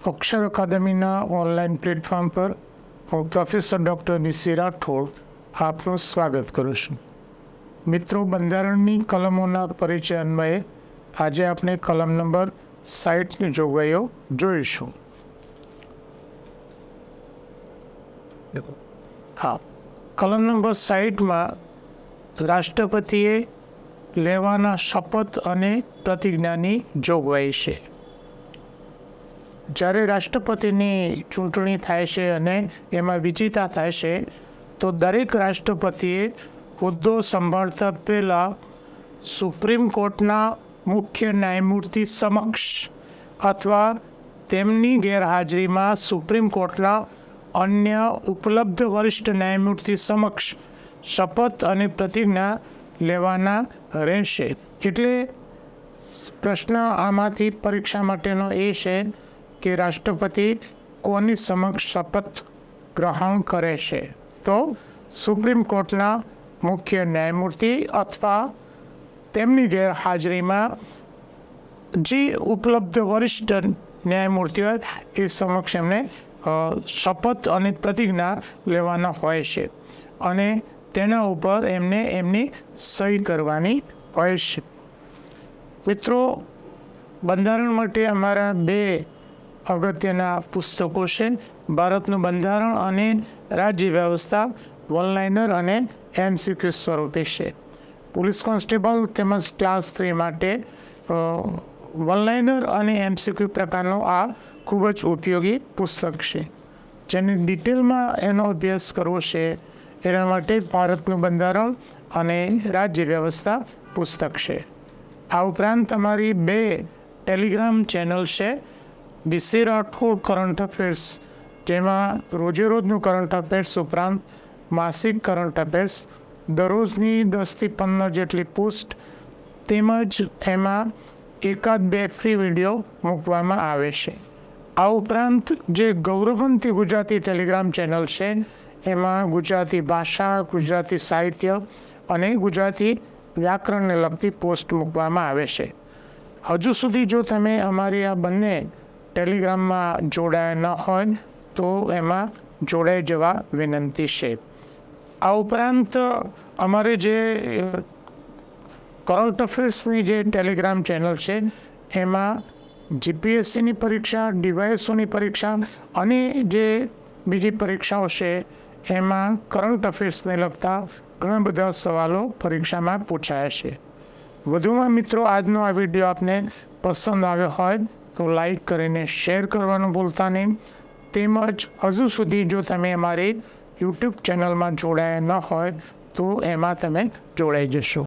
અક્ષર અકાદમીના online platform પર હું professor doctor Nishi Rathod આપનું સ્વાગત કરું છું. મિત્રો, બંધારણની કલમોના પરિચય અન્વયે આજે આપણે કલમ નંબર 60ની જોગવાઈઓ જોઈશું. કલમ નંબર 60માં રાષ્ટ્રપતિએ લેવાના શપથ અને પ્રતિજ્ઞાની જોગવાઈ છે. જ્યારે રાષ્ટ્રપતિની ચૂંટણી થાય છે અને એમાં વિજેતા થાય છે તો દરેક રાષ્ટ્રપતિએ હોદ્દો સંભાળતા પહેલાં સુપ્રીમ કોર્ટના મુખ્ય ન્યાયમૂર્તિ સમક્ષ અથવા તેમની ગેરહાજરીમાં સુપ્રીમ કોર્ટના અન્ય ઉપલબ્ધ વરિષ્ઠ ન્યાયમૂર્તિ સમક્ષ શપથ અને પ્રતિજ્ઞા લેવાના રહેશે. એટલે પ્રશ્ન આમાંથી પરીક્ષા માટેનો એ છે કે રાષ્ટ્રપતિ કોની સમક્ષ શપથ ગ્રહણ કરે છે? તો સુપ્રીમ કોર્ટના મુખ્ય ન્યાયમૂર્તિ અથવા તેમની ગેરહાજરીમાં જે ઉપલબ્ધ વરિષ્ઠ ન્યાયમૂર્તિ હોય એ સમક્ષ એમને શપથ અને પ્રતિજ્ઞા લેવાના હોય છે અને તેના ઉપર એમને એમની સહી કરવાની હોય છે. મિત્રો, બંધારણ માટે અમારા બે અગત્યના પુસ્તકો છે. ભારતનું બંધારણ અને રાજ્ય વ્યવસ્થા વન-લાઇનર અને MCQ સ્વરૂપે છે. પોલીસ કોન્સ્ટેબલ તેમજ ક્લાસ 3 માટે વન-લાઇનર અને MCQ પ્રકારનો આ ખૂબ જ ઉપયોગી પુસ્તક છે. જેને ડિટેલમાં એનો અભ્યાસ કરવો છે એના માટે ભારતનું બંધારણ અને રાજ્ય વ્યવસ્થા પુસ્તક છે. આ ઉપરાંત અમારી બે ટેલિગ્રામ ચેનલ છે. નિશી રાઠોડ કરંટ અફેર્સ, જેમાં રોજે રોજનું કરંટ અફેર્સ ઉપરાંત માસિક કરંટ અફેર્સ, દરરોજની 10થી 15 જેટલી પોસ્ટ, તેમજ એમાં એકાદ બે ફ્રી વિડીયો મૂકવામાં આવે છે. આ ઉપરાંત જે ગૌરવંતી ગુજરાતી ટેલિગ્રામ ચેનલ છે એમાં ગુજરાતી ભાષા, ગુજરાતી સાહિત્ય અને ગુજરાતી વ્યાકરણને લગતી પોસ્ટ મૂકવામાં આવે છે. હજુ સુધી જો તમે અમારી આ બંને ટેલિગ્રામમાં જોડાયા ન હોય તો એમાં જોડાઈ જવા વિનંતી છે. આ ઉપરાંત અમારે જે કરંટ અફેર્સની જે ટેલિગ્રામ ચેનલ છે એમાં GPSCની પરીક્ષા, DYSOની પરીક્ષા અને જે બીજી પરીક્ષાઓ છે એમાં કરંટ અફેર્સને લગતા ઘણા બધા સવાલો પરીક્ષામાં પૂછાયા છે. વધુમાં મિત્રો, આજનો આ વિડીયો આપને પસંદ આવ્યો હોય તો લાઈક કરીને શેર કરવાનું ભૂલતા નહીં. તેમજ હજુ સુધી જો તમે અમારી YouTube ચેનલમાં જોડાયા ન હોય તો એમાં તમે જોડાઈ જશો.